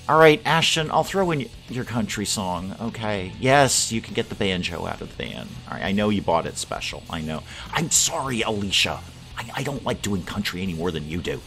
All right, Ashton, I'll throw in your country song. Okay. Yes, you can get the banjo out of the van. All right, I know you bought it special. I know. I'm sorry, Alicia. I don't like doing country any more than you do.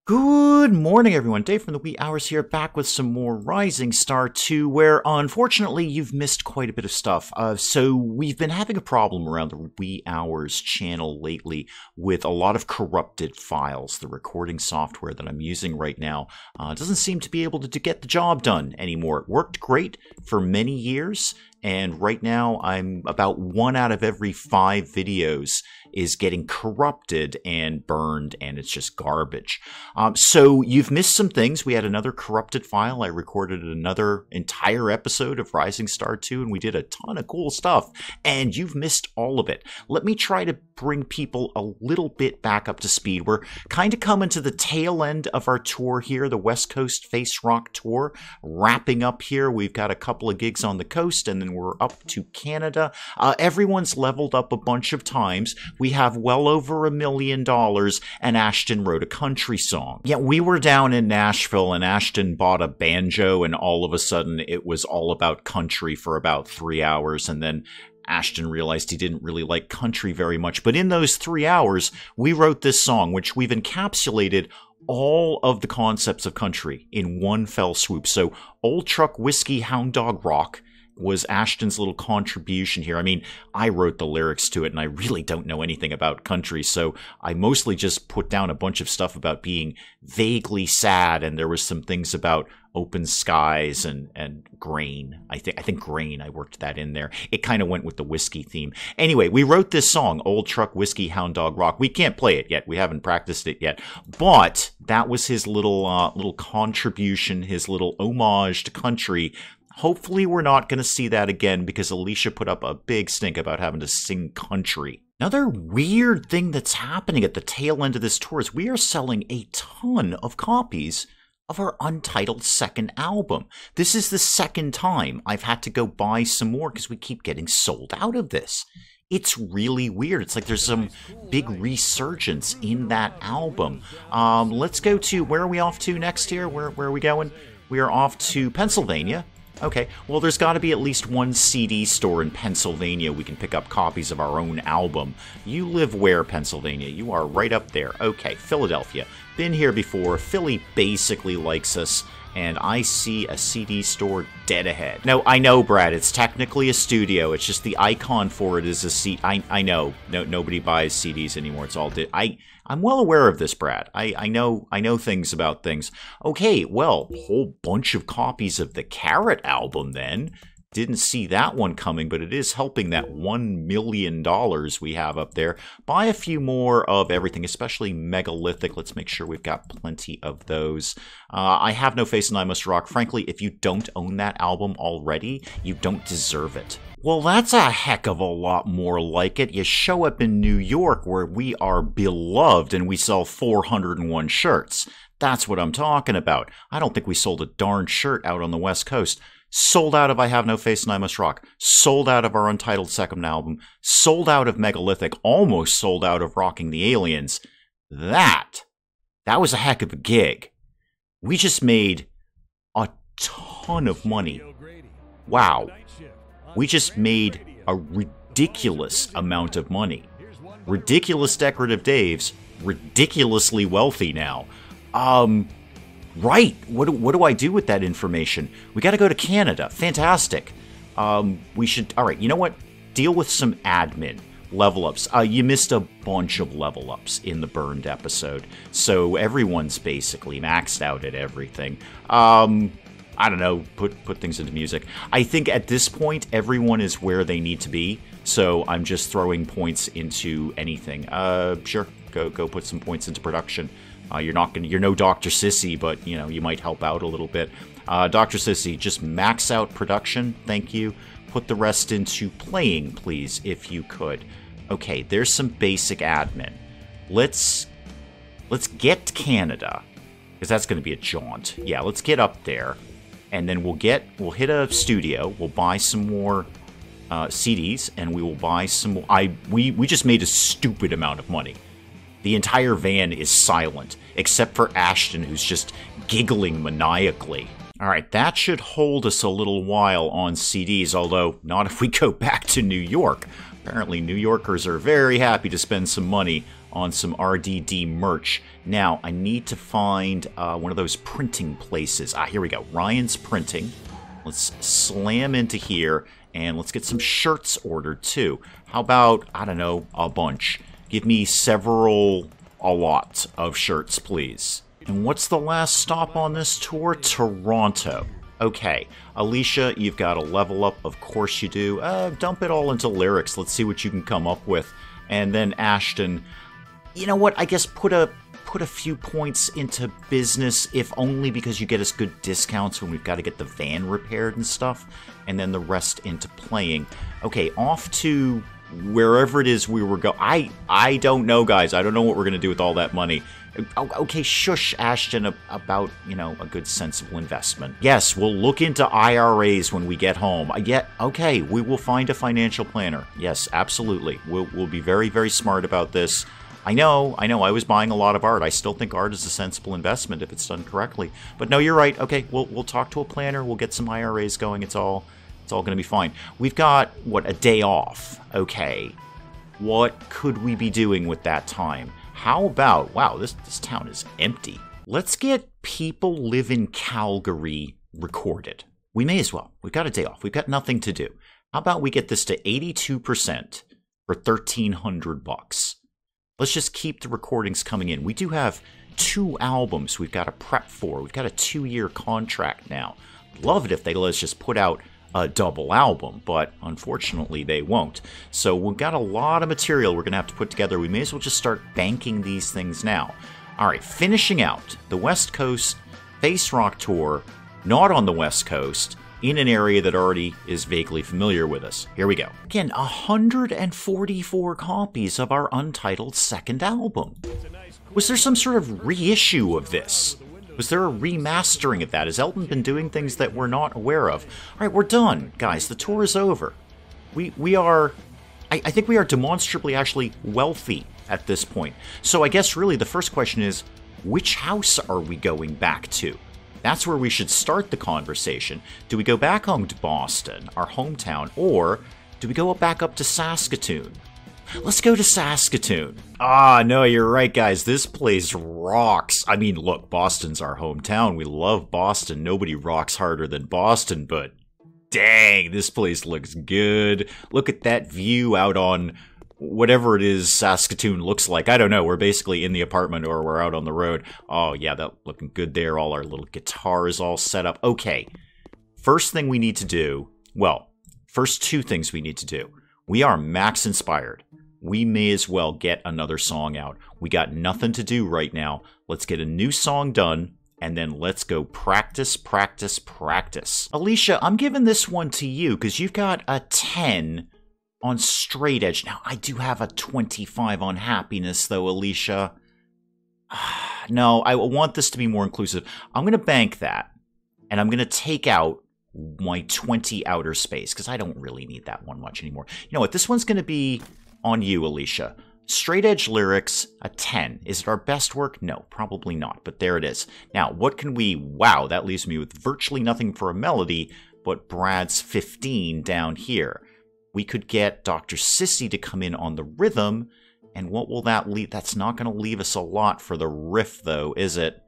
Good morning, everyone. Dave from the Wee Hours here, back with some more Rising Star 2, where unfortunately you've missed quite a bit of stuff. So we've been having a problem around the Wee Hours channel lately with a lot of corrupted files. The recording software that I'm using right now doesn't seem to be able to get the job done anymore. It worked great for many years, and right now I'm about 1 out of every 5 videos is getting corrupted and burned, and it's just garbage. So you've missed some things. We had another corrupted file. I recorded another entire episode of Rising Star 2, and we did a ton of cool stuff, and you've missed all of it. Let me try to bring people a little bit back up to speed. We're kind of coming to the tail end of our tour here, the West Coast Face Rock Tour. Wrapping up here, we've got a couple of gigs on the coast, and then we're up to Canada. Everyone's leveled up a bunch of times. We have well over $1 million, and Ashton wrote a country song. Yeah, we were down in Nashville, and Ashton bought a banjo, and all of a sudden it was all about country for about 3 hours, and then Ashton realized he didn't really like country very much. But in those 3 hours, we wrote this song, which we've encapsulated all of the concepts of country in one fell swoop. So Old Truck Whiskey Hound Dog Rock was Ashton's little contribution here. I mean, I wrote the lyrics to it, and I really don't know anything about country, so I mostly just put down a bunch of stuff about being vaguely sad, and there was some things about open skies and grain. I think grain, I worked that in there. It kind of went with the whiskey theme. Anyway, we wrote this song, Old Truck Whiskey Hound Dog Rock. We can't play it yet. We haven't practiced it yet. But that was his little contribution, his little homage to country. Hopefully we're not going to see that again, because Alicia put up a big stink about having to sing country. Another weird thing that's happening at the tail end of this tour is we are selling a ton of copies of our Untitled second album. This is the second time I've had to go buy some more because we keep getting sold out of this. It's really weird. It's like there's some big resurgence in that album. Let's go to, where are we off to next here? Where are we going? We are off to Pennsylvania. Okay, well, there's got to be at least one CD store in Pennsylvania we can pick up copies of our own album. You live where, Pennsylvania? You are right up there. Okay, Philadelphia. Been here before. Philly basically likes us, and I see a CD store dead ahead. No, I know, Brad, it's technically a studio. It's just the icon for it is a CD. I know. No, nobody buys CDs anymore. It's all I'm well aware of this, Brad. I know things about things. Okay, well, whole bunch of copies of the Carrot album then. Didn't see that one coming, but it is helping that $1 million we have up there. Buy a few more of everything, especially Megalithic. Let's make sure we've got plenty of those. I Have No Face and I Must Rock. Frankly, if you don't own that album already, you don't deserve it. Well, that's a heck of a lot more like it. You show up in New York, where we are beloved, and we sell 401 shirts. That's what I'm talking about. I don't think we sold a darn shirt out on the West Coast. Sold out of I Have No Face and I Must Rock. Sold out of our Untitled second album. Sold out of Megalithic. Almost sold out of Rocking the Aliens. That was a heck of a gig. We just made a ton of money. Wow. We just made a ridiculous amount of money. Ridiculous Decorative Dave's ridiculously wealthy now. Right. What do I do with that information? We got to go to Canada. Fantastic. We should... All right, you know what? Deal with some admin. Level ups. You missed a bunch of level ups in the burned episode. So everyone's basically maxed out at everything. I don't know, put things into music. I think at this point, everyone is where they need to be. So I'm just throwing points into anything. Sure. Go put some points into production. You're no Dr. Sissy, but, you know, you might help out a little bit. Dr. Sissy, just max out production, thank you. Put the rest into playing, please, if you could. Okay, there's some basic admin. Let's get to Canada, because that's going to be a jaunt. Yeah, let's get up there, and then we'll hit a studio, we'll buy some more CDs, and we will buy some more. We just made a stupid amount of money. The entire van is silent, except for Ashton, who's just giggling maniacally. Alright, that should hold us a little while on CDs, although not if we go back to New York. Apparently New Yorkers are very happy to spend some money on some RDD merch. Now, I need to find one of those printing places. Ah, here we go. Ryan's Printing. Let's slam into here, and let's get some shirts ordered, too. How about, I don't know, a bunch? Give me a lot of shirts, please. And what's the last stop on this tour? Toronto. Okay, Alicia, you've got to level up. Of course you do. Dump it all into lyrics. Let's see what you can come up with. And then Ashton, you know what? I guess put a few points into business, if only because you get us good discounts when we've got to get the van repaired and stuff. And then the rest into playing. Okay, off to wherever it is we were going. I don't know, guys. I don't know what we're going to do with all that money. Okay, shush, Ashton, about, you know, a good sensible investment. Yes, we'll look into IRAs when we get home. Okay, we will find a financial planner. Yes, absolutely. We'll be very, very smart about this. I know, I was buying a lot of art. I still think art is a sensible investment if it's done correctly. But no, you're right. Okay, we'll talk to a planner. We'll get some IRAs going. It's all going to be fine. We've got, what, a day off. Okay. What could we be doing with that time? How about, wow, this town is empty. Let's get People Live in Calgary recorded. We may as well. We've got a day off. We've got nothing to do. How about we get this to 82% for $1,300? Let's just keep the recordings coming in. We do have 2 albums we've got to prep for. We've got a 2-year contract now. Love it if they let us just put out a double album, but unfortunately they won't. So we've got a lot of material we're going to have to put together. We may as well just start banking these things now. Alright, finishing out the West Coast Face Rock Tour, not on the West Coast, in an area that already is vaguely familiar with us. Here we go. Again, 144 copies of our Untitled second album. Was there some sort of reissue of this? Was there a remastering of that? Has Elton been doing things that we're not aware of? Alright, we're done, guys. The tour is over. We are... I think we are demonstrably actually wealthy at this point. So I guess really the first question is, which house are we going back to? That's where we should start the conversation. Do we go back home to Boston, our hometown, or do we go back up to Saskatoon? Let's go to Saskatoon. Ah, no, you're right, guys. This place rocks. I mean, look, Boston's our hometown. We love Boston. Nobody rocks harder than Boston, but dang, this place looks good. Look at that view out on whatever it is Saskatoon looks like. I don't know. We're basically in the apartment or we're out on the road. Oh, yeah, that looking good there. All our little guitars all set up. Okay, first thing we need to do, well, first 2 things we need to do. We are max inspired. We may as well get another song out. We got nothing to do right now. Let's get a new song done, and then let's go practice, practice, practice. Alicia, I'm giving this one to you because you've got a 10 on straight edge. Now, I do have a 25 on happiness, though, Alicia. No, I want this to be more inclusive. I'm going to bank that, and I'm going to take out my 20 outer space, because I don't really need that one much anymore. You know what? This one's going to be on you, Alicia. Straight edge lyrics, a 10. Is it our best work? No, probably not, but there it is. Now, what can we... Wow, that leaves me with virtually nothing for a melody, but Brad's 15 down here. We could get Dr. Sissy to come in on the rhythm, and what will that leave? That's not going to leave us a lot for the riff, though, is it?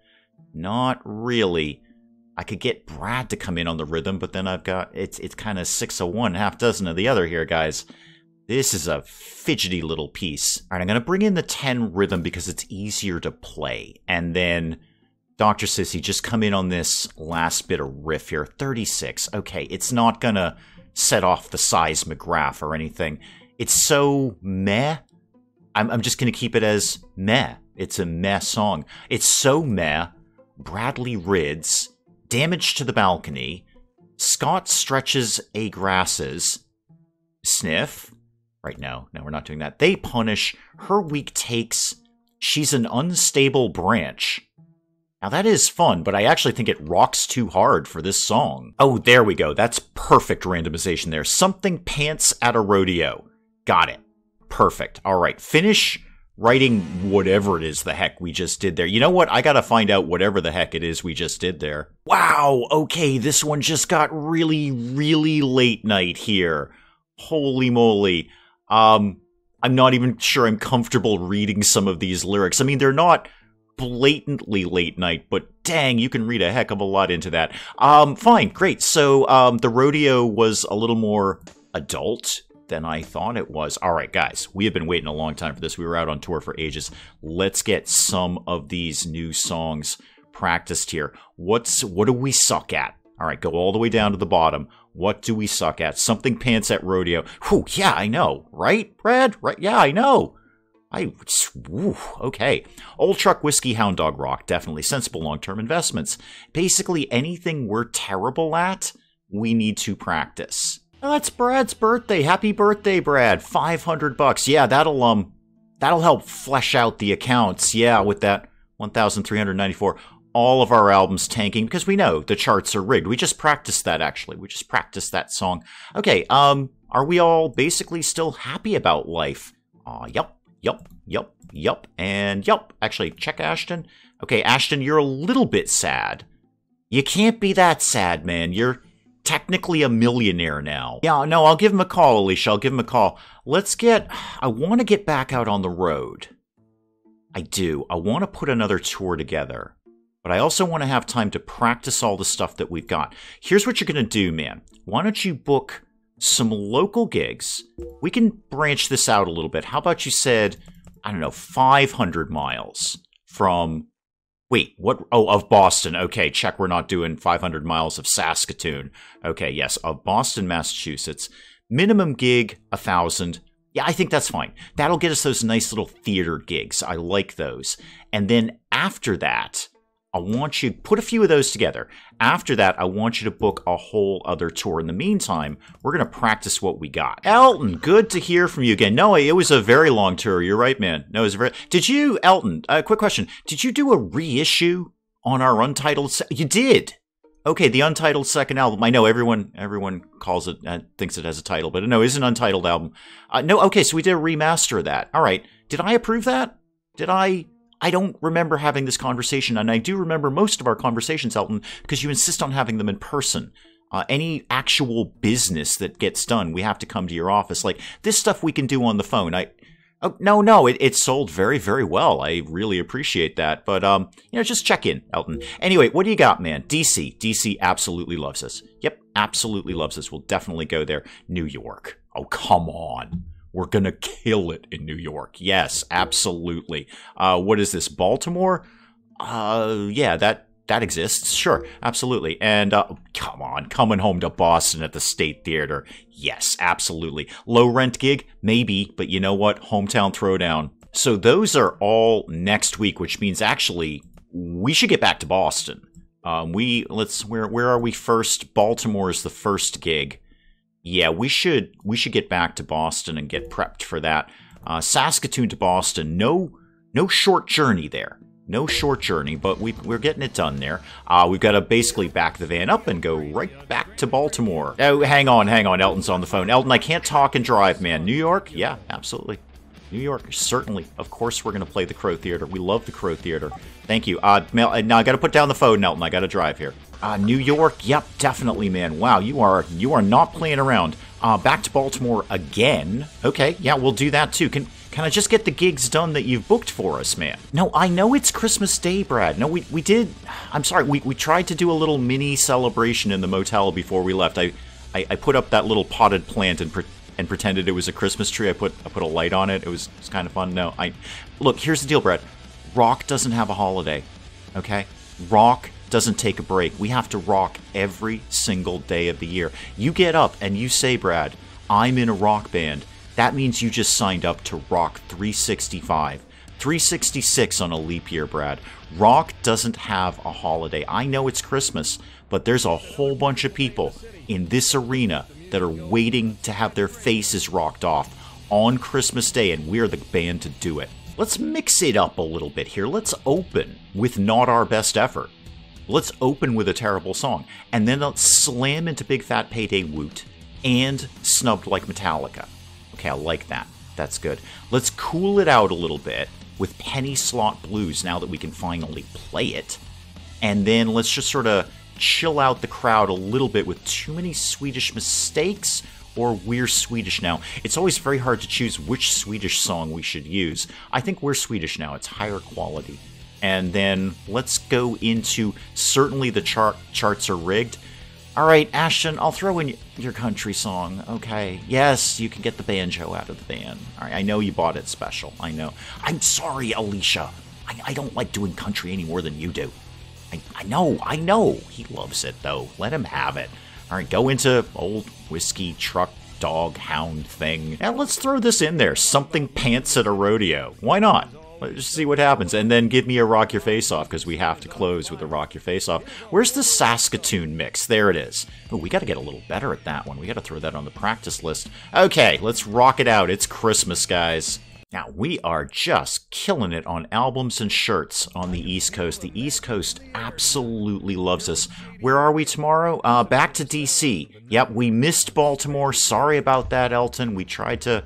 Not really. I could get Brad to come in on the rhythm, but then I've got... It's kind of 6 of one, half dozen of the other here, guys. This is a fidgety little piece. All right, I'm going to bring in the 10 rhythm because it's easier to play. And then Dr. Sissy, just come in on this last bit of riff here. 36. Okay, it's not going to set off the seismograph or anything. It's so meh. I'm just going to keep it as meh. It's a meh song. It's so meh. Bradley rids. Damage to the balcony. Scott stretches a grasses. Sniff. Right, no, we're not doing that. They punish. Her weak takes. She's an unstable branch. Now that is fun, but I actually think it rocks too hard for this song. Oh, there we go. That's perfect randomization there. Something pants at a rodeo. Got it. Perfect. All right, finish writing whatever it is the heck we just did there. You know what? I gotta find out whatever the heck it is we just did there. Wow, okay, this one just got really, really late night here. Holy moly. I'm not even sure I'm comfortable reading some of these lyrics. I mean, they're not blatantly late night, but dang, you can read a heck of a lot into that. Fine, great. So, the rodeo was a little more adult than I thought it was. All right, guys, we have been waiting a long time for this. We were out on tour for ages. Let's get some of these new songs practiced here. What do we suck at? All right, go all the way down to the bottom. What do we suck at? Something pants at rodeo. Whew, yeah, I know. Right, Brad? Right, yeah, I know. Okay. Old Truck Whiskey Hound Dog Rock, definitely. Sensible long-term investments. Basically, anything we're terrible at, we need to practice. Oh, that's Brad's birthday. Happy birthday, Brad. $500. Yeah, that'll help flesh out the accounts. Yeah, with that 1,394. All of our albums tanking because we know the charts are rigged. We just practiced that, actually. We just practiced that song. Okay, are we all basically still happy about life? Yup, and yup. Actually, check Ashton. Okay, Ashton, you're a little bit sad. You can't be that sad, man. You're technically a millionaire now. Yeah, no, I'll give him a call, Alicia. I'll give him a call. I want to get back out on the road. I do. I want to put another tour together. But I also want to have time to practice all the stuff that we've got. Here's what you're going to do, man. Why don't you book some local gigs? We can branch this out a little bit. How about you said, I don't know, 500 miles from... Wait, what? Oh, of Boston. Okay, check, we're not doing 500 miles of Saskatoon. Okay, yes, of Boston, Massachusetts. Minimum gig, 1,000. Yeah, I think that's fine. That'll get us those nice little theater gigs. I like those. And then after that, I want you to put a few of those together. After that, I want you to book a whole other tour. In the meantime, we're going to practice what we got. Elton, good to hear from you again. No, it was a very long tour. You're right, man. No, it was Did you, Elton, quick question. Did you do a reissue on our Untitled? You did. Okay, the Untitled second album. I know everyone calls it, thinks it has a title, but no, it's an Untitled album. No, okay, so we did a remaster of that. All right. Did I approve that? I don't remember having this conversation, and I do remember most of our conversations, Elton, because you insist on having them in person. Any actual business that gets done, we have to come to your office. Like, this stuff we can do on the phone. No, it sold very, very well. I really appreciate that. But, just check in, Elton. Anyway, what do you got, man? DC absolutely loves us. Yep, absolutely loves us. We'll definitely go there. New York. Oh, come on. We're going to kill it in New York. Yes, absolutely. What is this, Baltimore? Yeah, that exists. Sure, absolutely. And come on, coming home to Boston at the State Theater. Yes, absolutely. Low rent gig? Maybe, but you know what? Hometown Throwdown. So those are all next week, which means actually we should get back to Boston. Where are we first? Baltimore is the first gig. Yeah, we should get back to Boston and get prepped for that. Saskatoon to Boston, no short journey there. No short journey, but we're getting it done there. We've got to basically back the van up and go right back to Baltimore. Oh, hang on. Elton's on the phone. Elton, I can't talk and drive, man. New York? Yeah, absolutely. New York, certainly. Of course we're going to play the Crow Theater. We love the Crow Theater. Thank you. Now I got to put down the phone, Elton. I got to drive here. New York, yep, definitely, man. Wow, you are not playing around. Back to Baltimore again. Okay, yeah, we'll do that too. Can I just get the gigs done that you've booked for us, man? No, I know it's Christmas Day, Brad. No, we did. I'm sorry, we tried to do a little mini celebration in the motel before we left. I put up that little potted plant and pretended it was a Christmas tree. I put a light on it. It was kind of fun. No, look, here's the deal, Brad. Rock doesn't have a holiday, okay? Rock doesn't take a break. We have to rock every single day of the year. You get up and you say, Brad, I'm in a rock band. That means you just signed up to Rock 365. 366 on a leap year, Brad. Rock doesn't have a holiday. I know it's Christmas, but there's a whole bunch of people in this arena that are waiting to have their faces rocked off on Christmas Day, and we're the band to do it. Let's mix it up a little bit here. Let's open with Not Our Best Effort. Let's open with a terrible song, and then let's slam into Big Fat Payday Woot and Snubbed Like Metallica. Okay, I like that. That's good. Let's cool it out a little bit with Penny Slot Blues now that we can finally play it. And then let's just sort of chill out the crowd a little bit with Too Many Swedish Mistakes or We're Swedish Now. It's always very hard to choose which Swedish song we should use. I think We're Swedish Now. It's higher quality. And then let's go into Certainly the Charts Are Rigged. All right, Ashton, I'll throw in your country song, okay? Yes, you can get the banjo out of the van. All right, I know you bought it special, I know. I'm sorry, Alicia. I don't like doing country any more than you do. I know. He loves it, though. Let him have it. All right, go into old whiskey truck dog hound thing. Now let's throw this in there. Something Pants at a Rodeo. Why not? Let's just see what happens. And then give me a Rock Your Face Off, because we have to close with a Rock Your Face Off. Where's the Saskatoon mix? There it is. Oh, we got to get a little better at that one. We got to throw that on the practice list. Okay, let's rock it out. It's Christmas, guys. Now, we are just killing it on albums and shirts on the East Coast. The East Coast absolutely loves us. Where are we tomorrow? Back to D.C. Yep, we missed Baltimore. Sorry about that, Elton. We tried to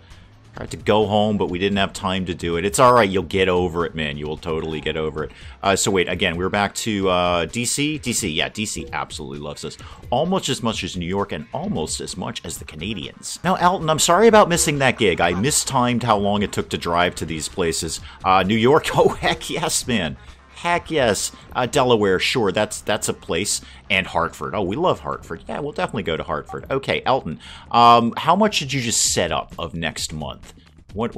go home, but we didn't have time to do it. It's all right. You'll get over it, man. You will totally get over it. So wait, again, we're back to D.C. D.C., yeah, D.C. absolutely loves us. Almost as much as New York and almost as much as the Canadians. Now, Elton, I'm sorry about missing that gig. I mistimed how long it took to drive to these places. New York, oh, heck yes, man. Heck yes. Delaware, sure, that's a place. And Hartford. Oh, we love Hartford. Yeah, we'll definitely go to Hartford. Okay, Elton, how much did you just set up of next month?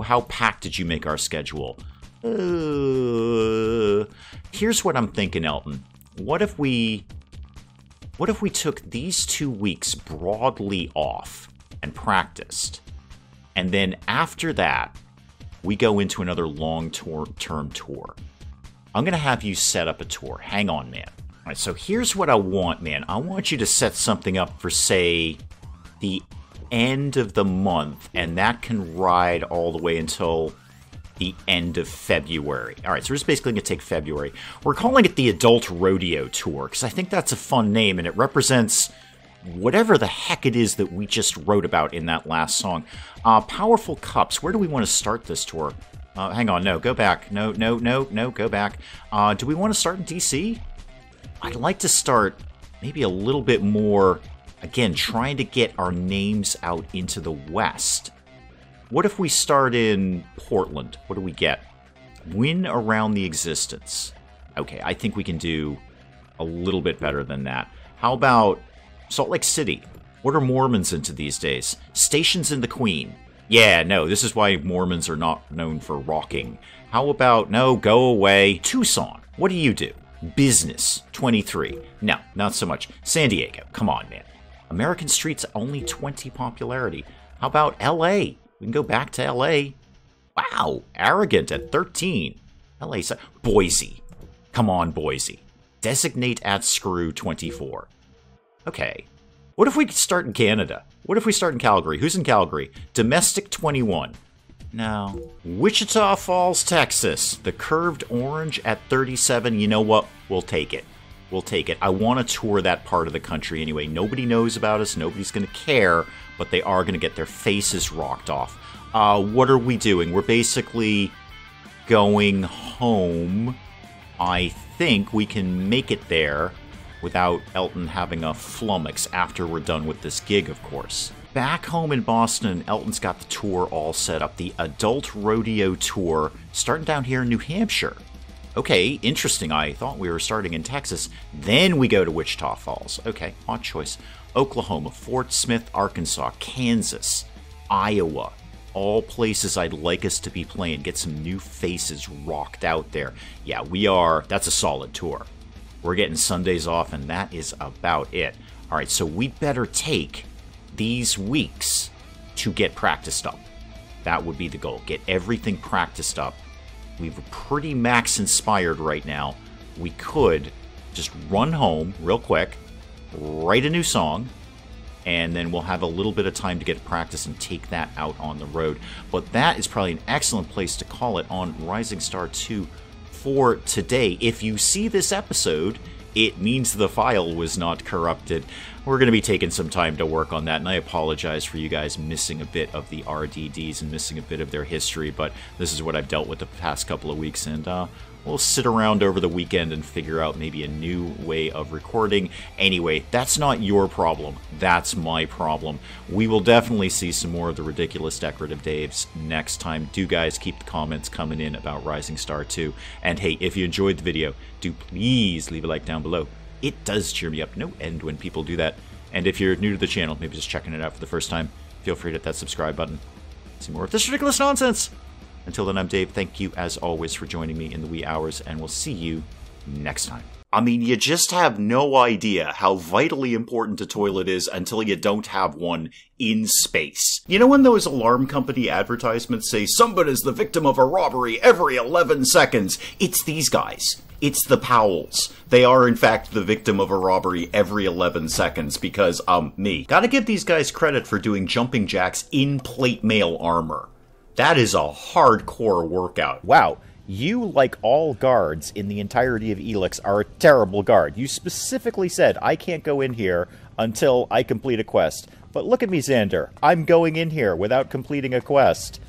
How packed did you make our schedule? Here's what I'm thinking, Elton. What if we took these 2 weeks broadly off and practiced, and then after that, we go into another long-term tour? I'm going to have you set up a tour. Hang on, man. All right, so here's what I want, man. I want you to set something up for, say, the end of the month, and that can ride all the way until the end of February. All right, so we're just basically going to take February. We're calling it the Adult Rodeo Tour, because I think that's a fun name, and it represents whatever the heck it is that we just wrote about in that last song. Powerful Cups. Where do we want to start this tour? Hang on, no, go back. No, go back. Do we want to start in D.C.? I'd like to start maybe a little bit more, again, trying to get our names out into the West. What if we start in Portland? What do we get? Win Around the Existence. Okay, I think we can do a little bit better than that. How about Salt Lake City? What are Mormons into these days? Stations in the Queen. Yeah, no, this is why Mormons are not known for rocking. How about, no, go away. Tucson, what do you do? Business, 23. No, not so much. San Diego, come on, man. American Street's only 20 popularity. How about L.A.? We can go back to L.A. Wow, Arrogant at 13. L.A. Boise. Come on, Boise. Designate at Screw 24. Okay. What if we start in Canada? What if we start in Calgary? Who's in Calgary? Domestic 21. No. Wichita Falls, Texas. The Curved Orange at 37. You know what? We'll take it. We'll take it. I want to tour that part of the country anyway. Nobody knows about us. Nobody's going to care. But they are going to get their faces rocked off. What are we doing? We're basically going home. I think we can make it there without Elton having a flummox after we're done with this gig, of course. Back home in Boston, Elton's got the tour all set up. The Adult Rodeo Tour, starting down here in New Hampshire. Okay, interesting. I thought we were starting in Texas. Then we go to Wichita Falls. Okay, odd choice. Oklahoma, Fort Smith, Arkansas, Kansas, Iowa. All places I'd like us to be playing. Get some new faces rocked out there. Yeah, we are. That's a solid tour. We're getting Sundays off, and that is about it. All right, so we better take these weeks to get practiced up. That would be the goal. Get everything practiced up. We're pretty max inspired right now. We could just run home real quick, write a new song, and then we'll have a little bit of time to get practice and take that out on the road. But that is probably an excellent place to call it on Rising Star 2 for today. If you see this episode it means the file was not corrupted. We're going to be taking some time to work on that, and I apologize for you guys missing a bit of the RDDs and missing a bit of their history, but this is what I've dealt with the past couple of weeks, and we'll sit around over the weekend and figure out maybe a new way of recording. Anyway, that's not your problem. That's my problem. We will definitely see some more of the ridiculous decorative Daves next time. Do guys keep the comments coming in about Rising Star 2. And hey, if you enjoyed the video, do please leave a like down below. It does cheer me up no end when people do that. And if you're new to the channel, maybe just checking it out for the first time, feel free to hit that subscribe button. See more of this ridiculous nonsense. Until then, I'm Dave. Thank you, as always, for joining me in the wee hours, and we'll see you next time. I mean, you just have no idea how vitally important a toilet is until you don't have one in space. You know when those alarm company advertisements say, somebody's the victim of a robbery every 11 seconds? It's these guys. It's the Powells. They are, in fact, the victim of a robbery every 11 seconds because, me. Gotta give these guys credit for doing jumping jacks in plate mail armor. That is a hardcore workout. Wow, you, like all guards in the entirety of Elix, are a terrible guard. You specifically said, I can't go in here until I complete a quest. But look at me, Xander. I'm going in here without completing a quest.